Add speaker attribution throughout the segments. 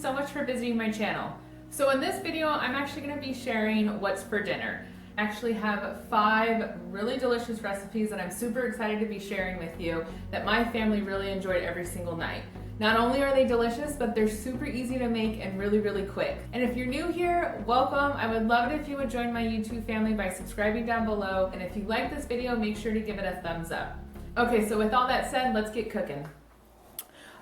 Speaker 1: so much for visiting my channel. So in this video, I'm actually going to be sharing what's for dinner. I actually have 5 really delicious recipes that I'm super excited to be sharing with you that my family really enjoyed every single night. Not only are they delicious, but they're super easy to make and really, really quick. And if you're new here, welcome. I would love it if you would join my YouTube family by subscribing down below. And if you like this video, make sure to give it a thumbs up. Okay, so with all that said, let's get cooking.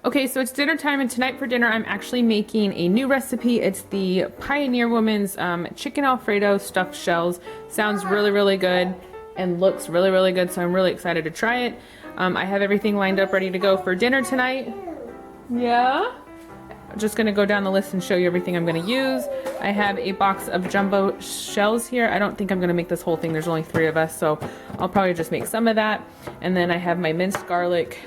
Speaker 1: Okay, so it's dinner time, and tonight for dinner I'm actually making a new recipe. It's the Pioneer Woman's chicken Alfredo stuffed shells. Sounds really, really good and looks really, really good, so I'm really excited to try it. I have everything lined up ready to go for dinner tonight. Yeah? I'm just gonna go down the list and show you everything I'm gonna use. I have a box of jumbo shells here. I don't think I'm gonna make this whole thing. There's only 3 of us, so I'll probably just make some of that. And then I have my minced garlic,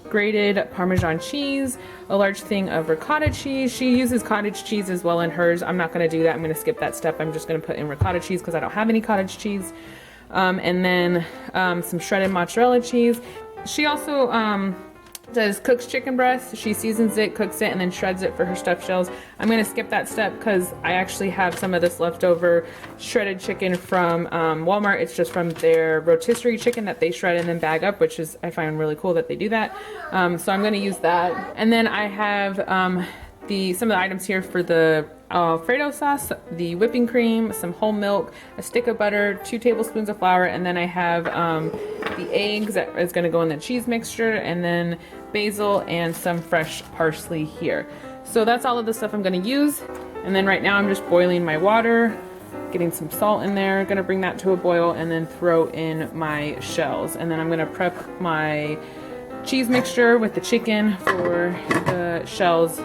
Speaker 1: grated Parmesan cheese, a large thing of ricotta cheese. She uses cottage cheese as well in hers. I'm not gonna do that. I'm gonna skip that step. I'm just gonna put in ricotta cheese because I don't have any cottage cheese. And then some shredded mozzarella cheese. She also does cooks chicken breast. She seasons it, cooks it, and then shreds it for her stuffed shells. I'm gonna skip that step because I actually have some of this leftover shredded chicken from Walmart. It's just from their rotisserie chicken that they shred and then bag up, which is, I find really cool that they do that. So I'm gonna use that. And then I have some of the items here for the Alfredo sauce, the whipping cream, some whole milk, a stick of butter, 2 tablespoons of flour, and then I have the eggs that is gonna go in the cheese mixture, and then basil and some fresh parsley here. So that's all of the stuff I'm gonna use. And then right now I'm just boiling my water, getting some salt in there, gonna bring that to a boil, and then throw in my shells. And then I'm gonna prep my cheese mixture with the chicken for the shells.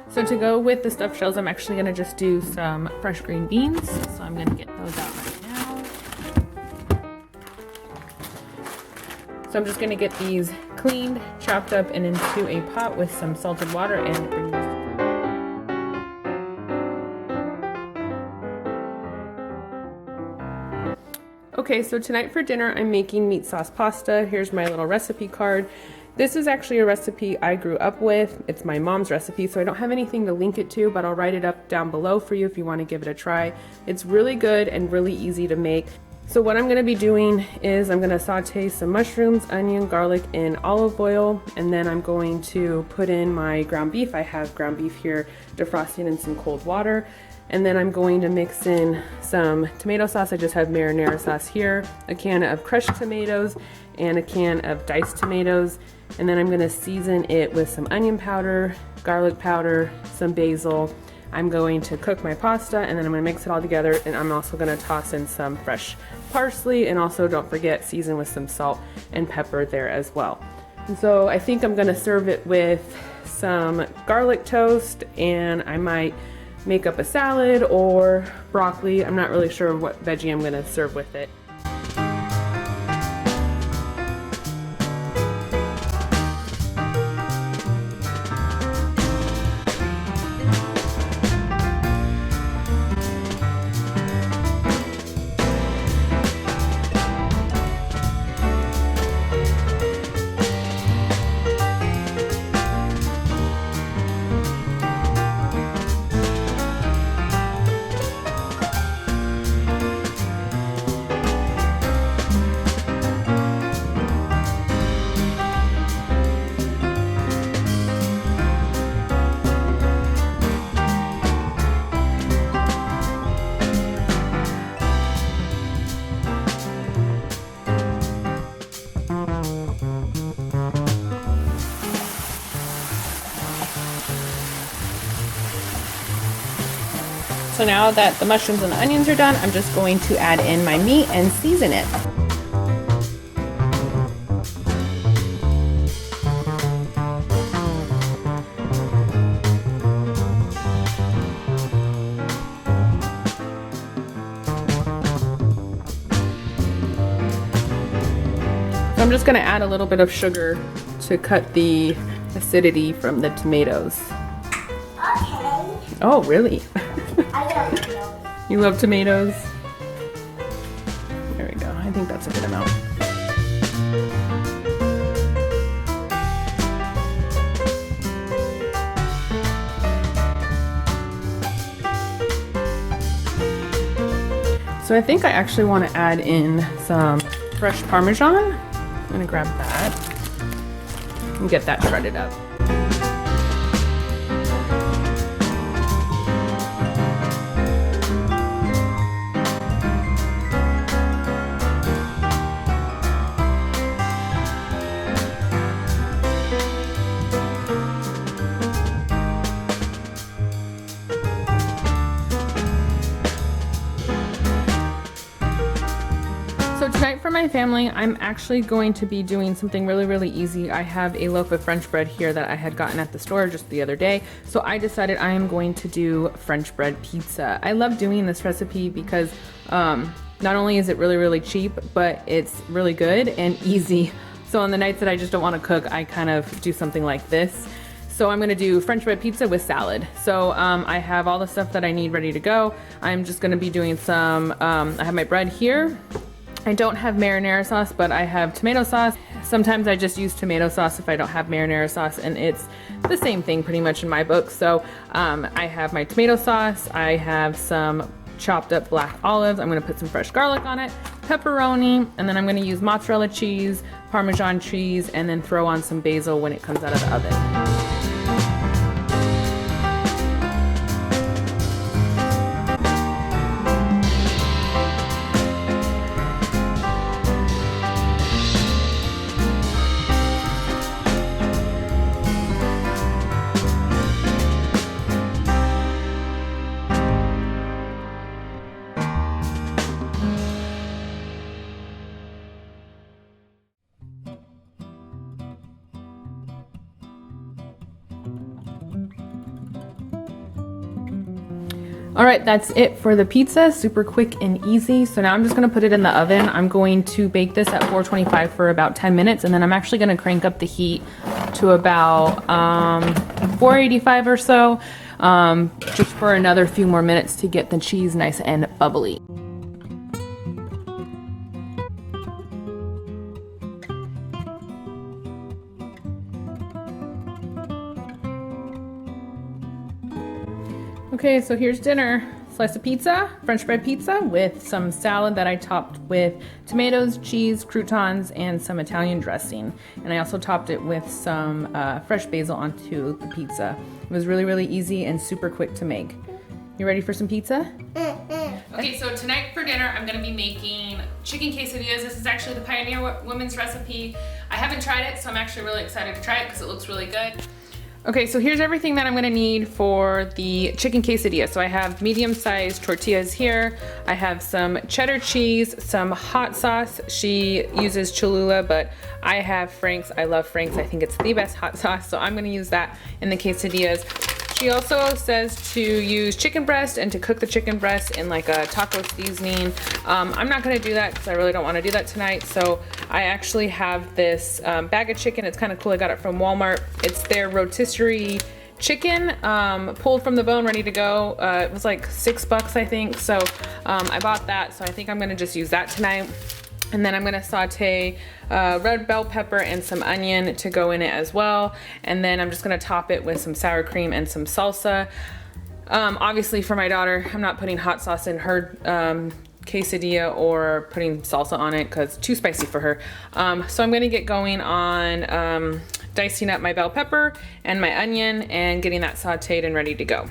Speaker 1: So to go with the stuffed shells, I'm actually gonna just do some fresh green beans. So I'm gonna get those out right now. So I'm just gonna get these cleaned, chopped up, and into a pot with some salted water and bring these. Okay, so tonight for dinner, I'm making meat sauce pasta. Here's my little recipe card. This is actually a recipe I grew up with. It's my mom's recipe, so I don't have anything to link it to, but I'll write it up down below for you if you want to give it a try. It's really good and really easy to make. So what I'm going to be doing is I'm going to saute some mushrooms, onion, garlic in olive oil, and then I'm going to put in my ground beef. I have ground beef here defrosting in some cold water. And then I'm going to mix in some tomato sauce. I just have marinara sauce here, a can of crushed tomatoes, and a can of diced tomatoes. And then I'm gonna season it with some onion powder, garlic powder, some basil. I'm going to cook my pasta, and then I'm gonna mix it all together, and I'm also gonna toss in some fresh parsley, and also don't forget, season with some salt and pepper there as well. And so I think I'm gonna serve it with some garlic toast, and I might make up a salad or broccoli. I'm not really sure what veggie I'm gonna serve with it. So now that the mushrooms and the onions are done, I'm just going to add in my meat and season it. So I'm just going to add a little bit of sugar to cut the acidity from the tomatoes.
Speaker 2: Okay.
Speaker 1: Oh, really?
Speaker 2: I love tomatoes.
Speaker 1: You love tomatoes? There we go. I think that's a good amount. So I think I actually want to add in some fresh Parmesan. I'm gonna grab that and get that shredded up. So tonight for my family, I'm actually going to be doing something really easy. I have a loaf of French bread here that I had gotten at the store just the other day. So I decided I am going to do French bread pizza. I love doing this recipe because not only is it really cheap, but it's really good and easy. So on the nights that I just don't want to cook, I kind of do something like this. So I'm gonna do French bread pizza with salad. So I have all the stuff that I need ready to go. I'm just gonna be doing some, I have my bread here. I don't have marinara sauce, but I have tomato sauce. Sometimes I just use tomato sauce if I don't have marinara sauce, and it's the same thing pretty much in my book. So I have my tomato sauce. I have some chopped up black olives. I'm gonna put some fresh garlic on it, pepperoni, and then I'm gonna use mozzarella cheese, Parmesan cheese, and then throw on some basil when it comes out of the oven. All right, that's it for the pizza. Super quick and easy. So now I'm just gonna put it in the oven. I'm going to bake this at 425 for about 10 minutes, and then I'm actually gonna crank up the heat to about 485 or so, just for another few more minutes to get the cheese nice and bubbly. Okay, so here's dinner. Slice of pizza, French bread pizza with some salad that I topped with tomatoes, cheese, croutons, and some Italian dressing. And I also topped it with some fresh basil onto the pizza. It was really easy and super quick to make. You ready for some pizza? Okay, so tonight for dinner, I'm gonna be making chicken quesadillas. This is actually the Pioneer Women's recipe. I haven't tried it, so I'm actually really excited to try it because it looks really good. Okay, so here's everything that I'm gonna need for the chicken quesadilla. So I have medium-sized tortillas here. I have some cheddar cheese, some hot sauce. She uses Cholula, but I have Frank's. I love Frank's. I think it's the best hot sauce, so I'm gonna use that in the quesadillas. She also says to use chicken breast and to cook the chicken breast in like a taco seasoning. I'm not gonna do that because I really don't wanna do that tonight. So I actually have this bag of chicken. It's kind of cool. I got it from Walmart. It's their rotisserie chicken, pulled from the bone, ready to go. It was like $6, I think. So I bought that. So I think I'm gonna just use that tonight. And then I'm gonna saute red bell pepper and some onion to go in it as well. And then I'm just gonna top it with some sour cream and some salsa. Obviously for my daughter, I'm not putting hot sauce in her quesadilla or putting salsa on it because it's too spicy for her. So I'm gonna get going on dicing up my bell pepper and my onion and getting that sauteed and ready to go.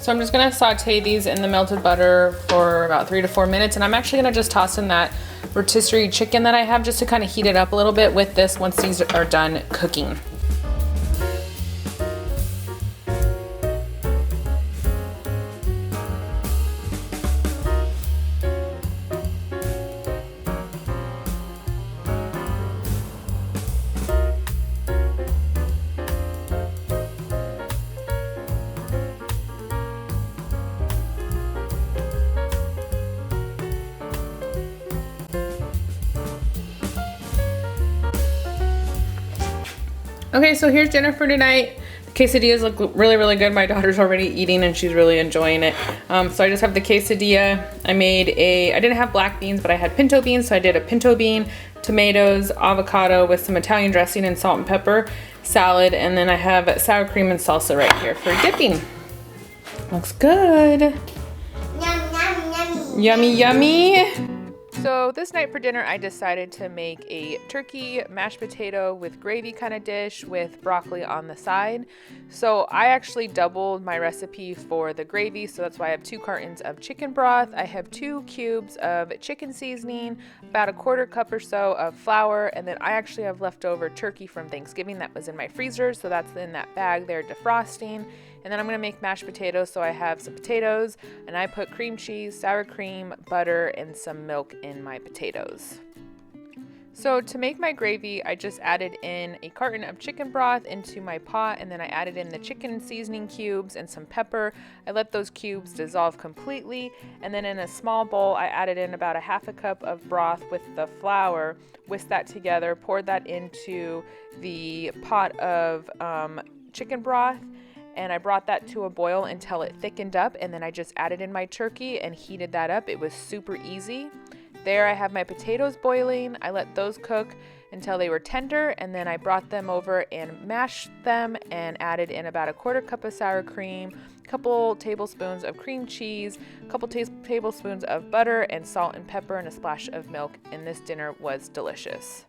Speaker 1: So I'm just gonna saute these in the melted butter for about 3 to 4 minutes, and I'm actually gonna just toss in that rotisserie chicken that I have just to kind of heat it up a little bit with this once these are done cooking. Okay, so here's dinner for tonight. The quesadillas look really, really good. My daughter's already eating and she's really enjoying it. So I just have the quesadilla. I didn't have black beans, but I had pinto beans. So I did a pinto bean, tomatoes, avocado with some Italian dressing and salt and pepper, salad. And then I have sour cream and salsa right here for dipping. Looks good.
Speaker 2: Yum, yum, yummy.
Speaker 1: Yummy, yummy. So this night for dinner, I decided to make a turkey mashed potato with gravy kind of dish with broccoli on the side. So I actually doubled my recipe for the gravy. So that's why I have 2 cartons of chicken broth. I have 2 cubes of chicken seasoning, about a 1/4 cup or so of flour. And then I actually have leftover turkey from Thanksgiving that was in my freezer. So that's in that bag there defrosting. And then I'm gonna make mashed potatoes. So I have some potatoes and I put cream cheese, sour cream, butter, and some milk in my potatoes. So to make my gravy, I just added in a carton of chicken broth into my pot, and then I added in the chicken seasoning cubes and some pepper. I let those cubes dissolve completely, and then in a small bowl, I added in about a 1/2 cup of broth with the flour, whisked that together, poured that into the pot of chicken broth, and I brought that to a boil until it thickened up, and then I just added in my turkey and heated that up. It was super easy. There I have my potatoes boiling. I let those cook until they were tender, and then I brought them over and mashed them and added in about a 1/4 cup of sour cream, a couple tablespoons of cream cheese, a couple tablespoons of butter and salt and pepper, and a splash of milk, and this dinner was delicious.